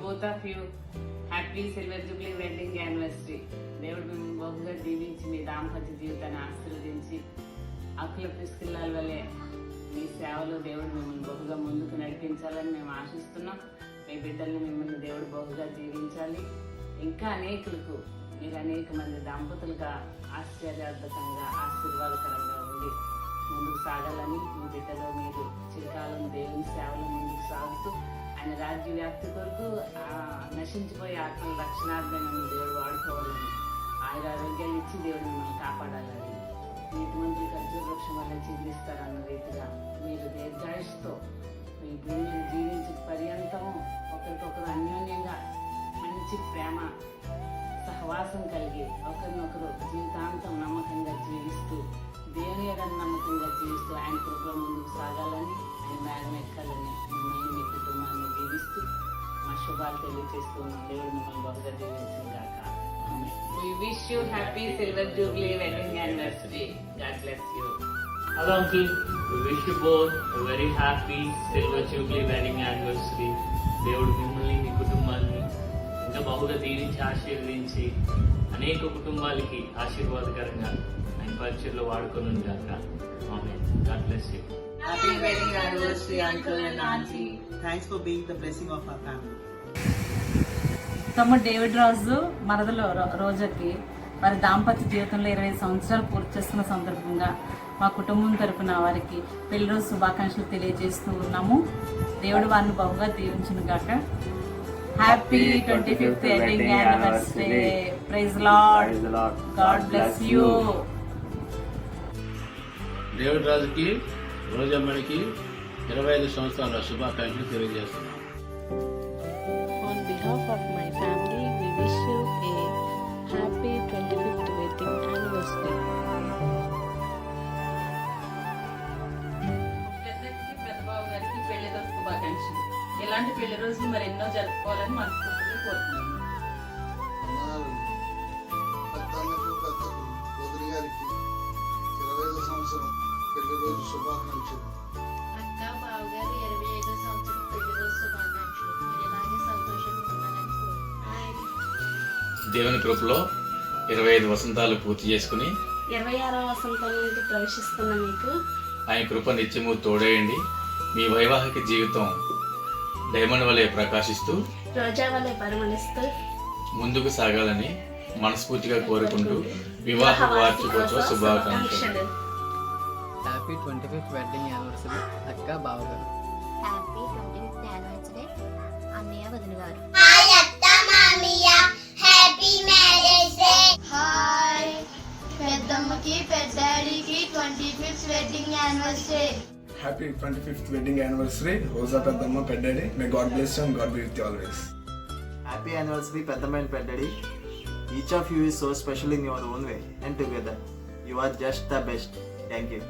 both of you happy silver jubilee wedding anniversary. దేవుడు మిమ్మల్ని బహుగా దీవించి మీ దాంపత్య జీవితాన్ని ఆశీర్వదించి అక్కుల పిస్కిల్లాల వల్లే మీ సేవలో దేవుడు మిమ్మల్ని బహుగా ముందుకు నడిపించాలని మేము ఆశిస్తున్నాం. మీ బిడ్డల్ని మిమ్మల్ని దేవుడు బహుగా జీవించాలి. ఇంకా అనేకులకు మీరు అనేక మంది దంపతులుగా ఆశ్చర్యార్థకంగా ఆశీర్వాదకరంగా ఉండి ముందుకు సాగాలని, మీ బిడ్డలో మీరు చిరకాలం దేవుని సేవలో ముందుకు సాగుతూ ఆయన రాజ్య వ్యాప్తి కొరకు నశించిపోయే ఆత్మల రక్షణార్థం దేవుడు వాడుకోవాలని, ఆరోగ్యాలు ఇచ్చి దేవుడు మిమ్మల్ని కాపాడాలని, నీతిమంతులు ఖర్జూర వృక్షం వల్ల చిందిస్తారన్న రీతిగా మీరు దీర్ఘాయుష్తో మీ భూమిని జీవించే పర్యంతము ఒకరికొకరు అన్యోన్యంగా మంచి ప్రేమ సహవాసం కలిగి ఒకరినొకరు జీవితాంతం నమ్మకంగా జీవిస్తూ దేవుని ఎడని నమ్మకంగా జీవిస్తూ ఆయన కృపలో ముందుకు సాగాలని, ఆయన మేఘం ఎక్కాలని మిమ్మల్ని మీ కుటుంబాన్ని జీవిస్తూ మా శుభాలు తెలియజేస్తూ ఉన్నాం. దేవుడు మిమ్మల్ని బహుగా దీవించింది గాక. We wish you happy silver jubilee wedding anniversary. God bless you. Hello uncle, we wish you both a very happy silver jubilee wedding anniversary. దేవుడు మిమ్మల్ని మీ కుటుంబాన్ని ఇంకా బహుగా దీవించి ఆశీర్వదించి అనేక కుటుంబాలకి ఆశీర్వాదకరంగా ఆయన పరిచయలో వాడుకొని గాక. ఆమేన్. God bless you. Happy wedding anniversary uncle and auntie. Thanks for being the blessing of our family. తమ్ముడు డేవిడ్ రాజు మరదలు రోజాకి వారి దాంపత్య జీవితంలో 20 సంవత్సరాలు పూర్తి చేస్తున్న సందర్భంగా మా కుటుంబం తరపున వారికి పెళ్లి రోజు శుభాకాంక్షలు తెలియజేస్తూ ఉన్నాము. దేవుడు వారిని బహుగా దీవించును గాక. Happy 25th wedding anniversary. Praise Lord. God bless you. David రాజుకి రోజమ్మడికి 25 సంవత్సరాల శుభాకాంక్షలు తెలియజేస్తున్నాం. On behalf of my family, we wish you a happy 25th wedding anniversary. పెద్దబాబు గారికి పెళ్లి రోజు శుభాకాంక్షలు. ఇలాంటి పెళ్లి రోజులు మరి ఎన్నో జరుపుకోవాలని మనస్ఫూర్తిగా కోరుతున్నాను. వదిలి గారికి 25 సంవత్సరం పెళ్లి రోజు శుభాకాంక్షలు. అక్క బావగారు 25 సంవత్సరం పెళ్లి రోజు శుభాకాంక్షలు. మీరు ఇలాగే సంతోషంగా ఉండాలని దేవుని కృపలో 25 వసంతాలు పూర్తి చేసుకుని 26వ వసంతంలోకి ప్రవేశిస్తున్న మీకు ఆయన కృప నిత్యము తోడేయండి. మీ వైవాహిక జీవితం డైమండ్ వలె ప్రకాశిస్తూ రోజా వలె పరిమళిస్తూ ముందుకు సాగాలని మనస్ఫూర్తిగా కోరుకుంటూ వివాహ వార్షికోత్సవ శుభాకాంక్షలు. హ్యాపీ 25th వెడ్డింగ్ యానివర్సరీ అక్క బావగారు. హ్యాపీ 25th యానివర్సరీ అన్నయ్య వదిన గారు. హాయ్ అత్త మామయ్య, హ్యాపీ మ్యారేజ్ డే. హాయ్ పెద్దమ్మకి పెద్దాడికి 25th wedding anniversary. Happy 25th wedding anniversary Roja పెద్దమ్మ పెద్దడి. May God bless you and God be with you always. Happy anniversary పెద్దమ్మ అండ్ పెద్దడి. Each of you is so special in your own way and together you are just the best. Thank you.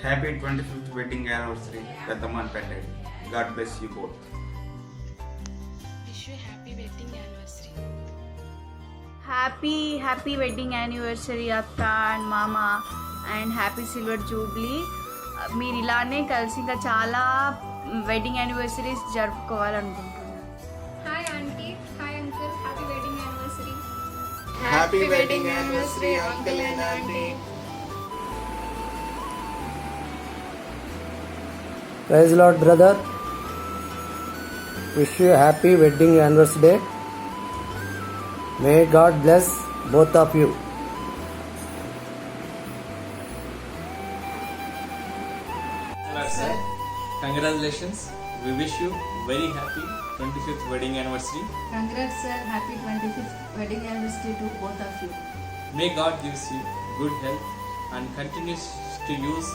Happy 25th wedding anniversary పెద్దమ్మ and పెద్దడి. God bless you both. Wish you happy wedding anniversary. Happy wedding anniversary అత్త and మామ and happy silver jubilee. మీరు ఇలానే కలిసి ఇంకా చాలా wedding anniversaries జరుపుకోవాలనుకుంటున్నాను. Hi aunty, hi uncle, happy wedding anniversary. Happy wedding anniversary uncle and aunty. Praise the Lord, brother. Wish you happy wedding anniversary day. May God bless both of you. Sir, congratulations. We wish you very happy 25th wedding anniversary. Congrats sir, happy 25th wedding anniversary to both of you. May God gives you good health and continues to use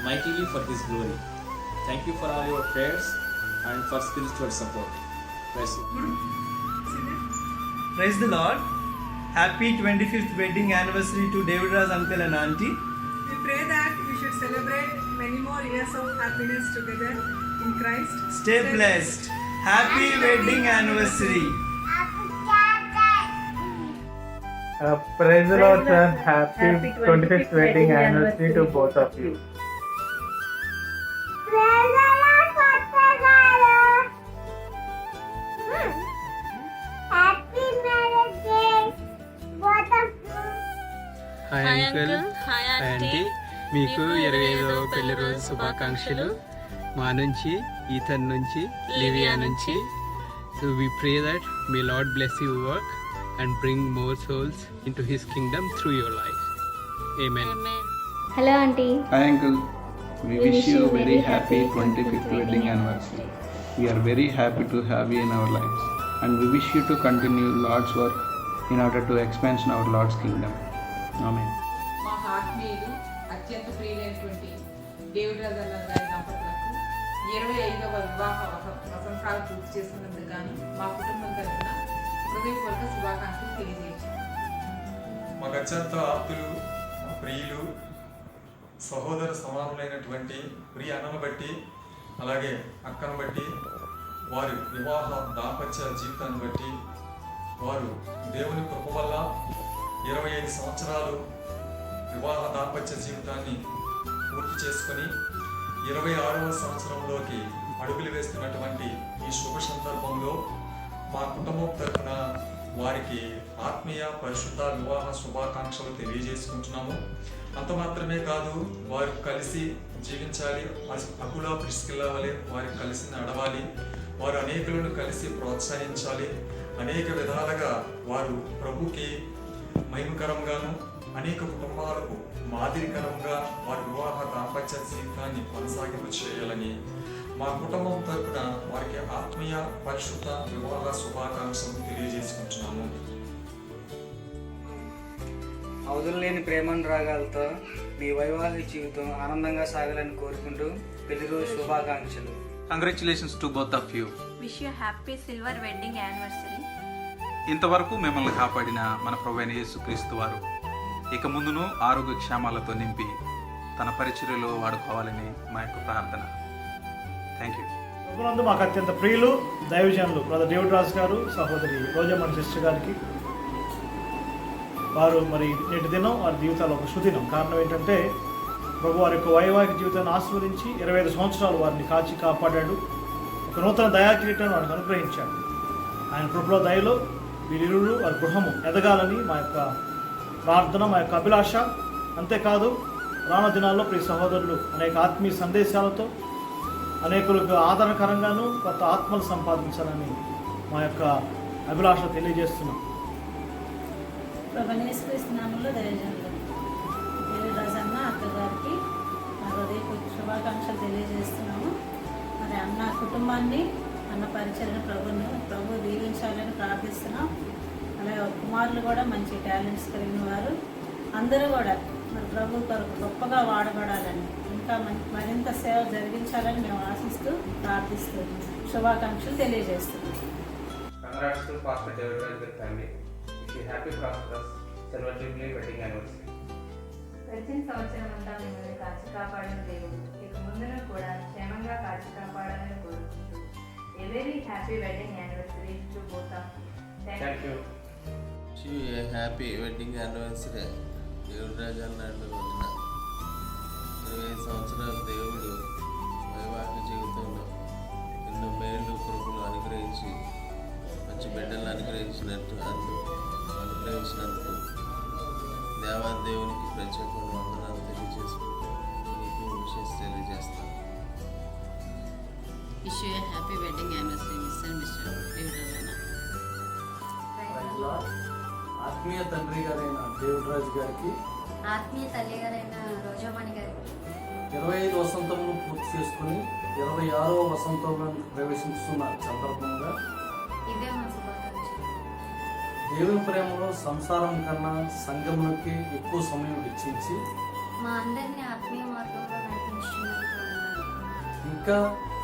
mightily for His glory. Thank you for all your prayers and for spiritual support. Bless you. Praise the Lord. Happy 25th wedding anniversary to David Raj uncle and auntie. We pray that we should celebrate many more years of happiness together in Christ. Stay blessed. Happy wedding anniversary. Praise the Lord, sir. Happy 25th wedding anniversary to both of you. Hi uncle, hi aunty, మీకు 25వ పెళ్లి రోజు శుభాకాంక్షలు మా నుంచి, Ethan నుంచి, Livia నుంచి. So we pray that may Lord bless your work and bring more souls into his kingdom through your life. Amen. Hello aunty. Hi uncle, we wish you a very happy 25th wedding anniversary. We are very happy to have you in our lives and we wish you to continue Lord's work in order to expand our Lord's kingdom. Amen. మా ఆత్మీయులు అత్యంత ప్రియులైనటువంటి David Rajanna గారి దంపతులకు 25వ వివాహ వసంతాలు పూర్తి చేసినందుకు గాను మా కుటుంబం తరఫున హృదయపూర్వక శుభాకాంక్షలు తెలియజేయండి. మాకు అత్యంత ఆప్తులు, ప్రియులు, సహోదర సమానులైనటువంటి ప్రియ అన్నను బట్టి, అలాగే అక్కను బట్టి, వారి వివాహ దాంపత్య జీవితాన్ని బట్టి, వారు దేవుని కృప వల్ల 25 సంవత్సరాలు వివాహ దాంపత్య జీవితాన్ని పూర్తి చేసుకొని 26వ సంవత్సరంలోకి అడుగులు వేస్తున్నటువంటి ఈ శుభ సందర్భంలో మా కుటుంబం తరఫున వారికి ఆత్మీయ పరిశుద్ధ వివాహ శుభాకాంక్షలు తెలియజేసుకుంటున్నాము. అంత మాత్రమే కాదు, వారు కలిసి జీవించాలి, అకుల ప్రిస్కిల్లా వలె వారు కలిసి నడవాలి, వారు అనేకులను కలిసి ప్రోత్సహించాలి, అనేక విధాలుగా వారు ప్రభుకి మహిమకరంగాను అనేక కుటుంబాలకు మాదిరికరంగా వారి వివాహ దాంపత్య జీవితాన్ని కొనసాగింపు చేయాలని మా కుటుంబం తరపున వారికి ఆత్మీయ పరిశుద్ధ వివాహ శుభాకాంక్షలు తెలియజేసుకుంటున్నాము. అవధులేని ప్రేమానురాగాలతో మీ వైవాహిక జీవితం ఆనందంగా సాగాలని కోరుకుంటూ పెళ్లి రోజు శుభాకాంక్షలు. Congratulations to both of you. Wish you happy silver wedding anniversary. ఇంతవరకు మిమ్మల్ని కాపాడిన మన ప్రభువైన యేసుక్రీస్తు వారు ఇక ముందును ఆరోగ్య క్షేమాలతో నింపి తన పరిచర్యలో వాడుకోవాలని మా యొక్క ప్రార్థన. Thank you. ప్రభునందు మాకు అత్యంత ప్రియులు దైవజనులు బ్రదర్ డేవిడ్ రాజు గారు, సహోదరి రోజమ్మన్ సిస్టర్ గారికి, వారు మరి నేటి దినం వారి జీవితాల్లో ఒక శుదినం. కారణం ఏంటంటే ప్రభు వారి యొక్క వైవాహిక జీవితాన్ని ఆస్వాదించి 25 సంవత్సరాలు వారిని కాచి కాపాడాడు. ఒక నూతన దయాకిరీటాన్ని వారికి అనుగ్రహించాడు. ఆయన కృపలో దయలో వీరిరువురు వారి గృహము ఎదగాలని మా యొక్క ప్రార్థన, మా యొక్క అభిలాష. అంతేకాదు రానున్న దినాల్లో ప్రియ సహోదరులు అనేక ఆత్మీయ సందేశాలతో అనేకులకు ఆదరణకరంగాను కొత్త ఆత్మలు సంపాదించాలని మా యొక్క అభిలాష తెలియజేస్తున్నాం. ప్రభునేశ్వరిస్తున్నాములో దయజనులు డేవిడ్ రాజన్న అత్తగారికి నా హృదయపూర్వక శుభాకాంక్షలు తెలియజేస్తున్నాము. మరి అన్న కుటుంబాన్ని, అన్న పరిచర్ను ప్రభు దీవించాలని ప్రార్థిస్తున్నాం. అలాగే కుమారులు కూడా మంచి టాలెంట్స్ కలిగిన వారు అందరూ కూడా మరి ప్రభు కొరకు గొప్పగా వాడబడాలని, ఇంకా మరింత సేవ జరిగించాలని మేము ఆశిస్తూ ప్రార్థిస్తూ శుభాకాంక్షలు తెలియజేస్తున్నాం. Congrats to Pastor David Raj with family. Wish you happy prosperous silver jubilee wedding anniversary. వచ్చిన సంవత్సరం అంతా మిమ్మల్ని కాచి కాపాడిన దేవుడు ఇక ముందును కూడా క్షేమంగా కాచి కాపాడాలని కోరుకుంటూ a very happy wedding anniversary to both of you. Thank you. Happy wedding anniversary. దేవుడు రాజు అన్నాడు వదిన 25 సంవత్సరాలు దేవుడు వైవాహిక జీవితంలో ఎన్నో మేళ్ళు కృపలు అనుగ్రహించి మంచి బిడ్డలను అనుగ్రహించినందుకు దేవాదేవునికి ప్రత్యేకమైన వందనాలు తెలియజేసుకుంటూ మీకు విషెస్ తెలియజేస్తాను. Wish you happy wedding anniversary mister David Rajanna. ఆత్మీయ తండ్రి గారైన డేవిడ్ రాజు గారికి, ఆత్మీయ తల్లి గారైన రోజమ్మణి గారికి 25 వసంతములు పూర్తి చేసుకుని 26వ వసంతంలోకి ప్రవేశిస్తున్న సందర్భంగా ఇదే మా శుభాకాంక్షలు. దేవుని ప్రేమలో సంసారం కన్నా సంఘమునకి ఎక్కువ సమయం వెచ్చించి మా అందరినీ ఆత్మీయ మార్గంలో నడిపించుతున్నారు. ఇంకా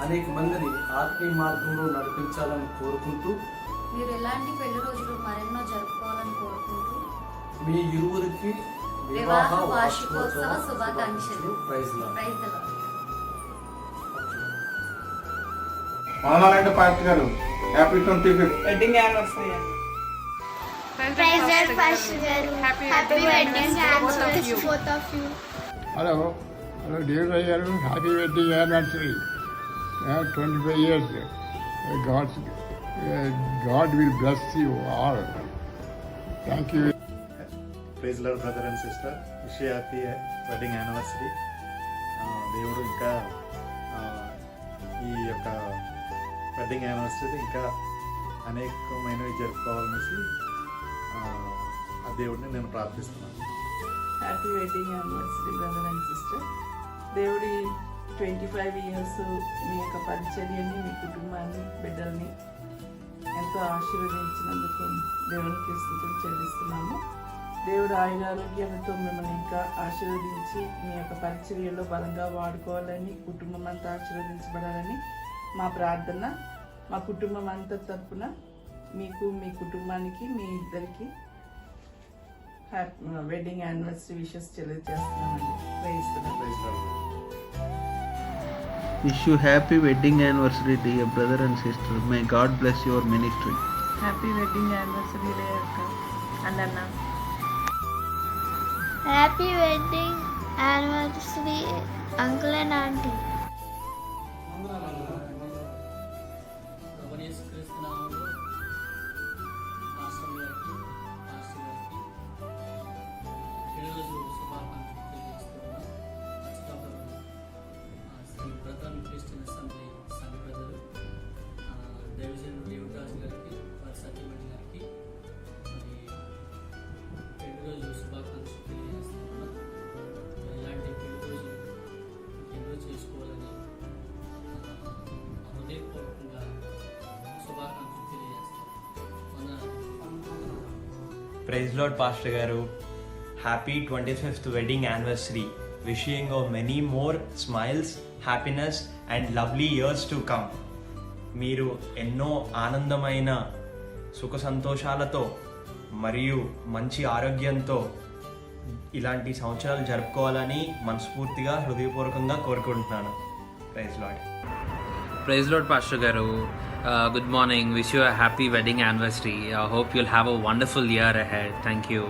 అనేక మందిని ఆత్మీయ మార్గంలో నడిపించాలని కోరుకుంటూ మీరు ఎలాంటి పెళ్లి రోజులు మరెన్నో జరుపుకోవాలని కోరుకుంటూ మీ ఇరువురికి వివాహ వార్షికోత్సవ శుభాకాంక్షలు. Praise the praise the Lord. వందనాలంటే పాస్టర్ గారు. Happy 25th wedding anniversary. Praise God, Pastor Garu. Happy wedding anniversary to both of you. Hello, David Raj garu. Happy wedding anniversary. 25 years. God will bless you all. Thank you. Praise Lord brother and sister. Wish you happy wedding anniversary. దేవుడు ఇంకా ఈ యొక్క wedding anniversary ఇంకా అనేకమైనవి జరుపుకోవాలనేసి ఆ దేవుడిని నేను ప్రార్థిస్తున్నాను. Happy wedding anniversary brother and sister. దేవుడి 25 ఇయర్స్ మీ యొక్క పరిచర్యని, మీ కుటుంబాన్ని, బిడ్డల్ని ఎంతో ఆశీర్వదించినందుకు దేవునికి స్తుతులు చెల్లిస్తున్నాము. దేవుడు ఆయురారోగ్యాలతో మిమ్మల్ని ఇంకా ఆశీర్వదించి మీ యొక్క పరిచర్యలో బలంగా వాడుకోవాలని, కుటుంబం అంతా ఆశీర్వదించబడాలని మా ప్రార్థన. మా కుటుంబం అంతా తరపున మీకు, మీ కుటుంబానికి, మీ ఇద్దరికి వెడ్డింగ్ యానివర్సరీ విషెస్ తెలియజేస్తున్నామండి. Wish you happy wedding anniversary, dear brother and sister. May God bless your ministry. Happy wedding anniversary లేక అన్న. Happy wedding anniversary uncle and aunty. Praise Lord Pastor Garu. Happy 25th wedding anniversary. Wishing you many more smiles, happiness and lovely years to come. మీరు ఎన్నో ఆనందమైన సుఖ సంతోషాలతో మరియు మంచి ఆరోగ్యంతో ఇలాంటి సంవత్సరాలు జరుపుకోవాలని మనస్ఫూర్తిగా హృదయపూర్వకంగా కోరుకుంటున్నాను. Praise Lord. Praise Lord Pastor Garu. Good morning. Wish you a happy wedding anniversary. I hope you'll have a wonderful year ahead. Thank you.